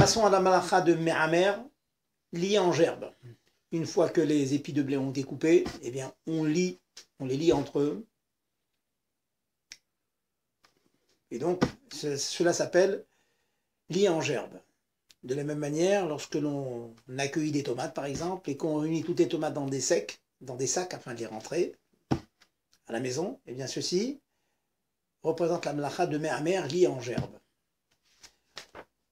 Passons à la malacha de Me'amer, liée en gerbe. Une fois que les épis de blé ont été coupés, eh bien, on les lie entre eux. Et donc, cela s'appelle lié en gerbe. De la même manière, lorsque l'on accueille des tomates, par exemple, et qu'on réunit toutes les tomates dans des sacs afin de les rentrer à la maison, eh bien, ceci représente la malacha de Me'amer liée en gerbe.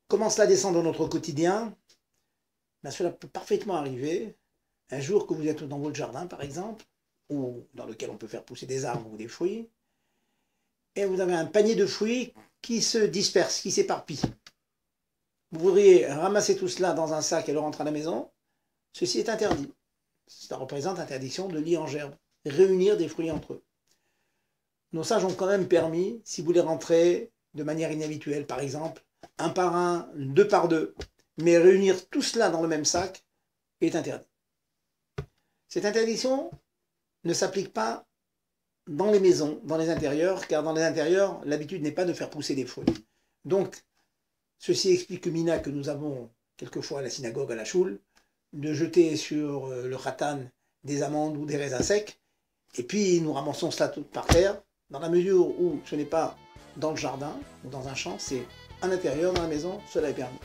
Comment cela descend dans notre quotidien? Ben, cela peut parfaitement arriver un jour que vous êtes dans votre jardin, par exemple, ou dans lequel on peut faire pousser des arbres ou des fruits, et vous avez un panier de fruits qui se disperse, qui s'éparpille. Vous voudriez ramasser tout cela dans un sac et le rentrer à la maison, ceci est interdit. Cela représente l'interdiction de lier en gerbe, réunir des fruits entre eux. Nos sages ont quand même permis, si vous les rentrez de manière inhabituelle, par exemple, un par un, deux par deux, mais réunir tout cela dans le même sac est interdit. Cette interdiction ne s'applique pas dans les maisons, dans les intérieurs, car dans les intérieurs, l'habitude n'est pas de faire pousser des fruits. Donc, ceci explique le mina que nous avons quelquefois à la synagogue, à la choule, de jeter sur le khatan des amandes ou des raisins secs, et puis nous ramassons cela tout par terre, dans la mesure où ce n'est pas dans le jardin ou dans un champ, c'est à l'intérieur, dans la maison, cela est permis.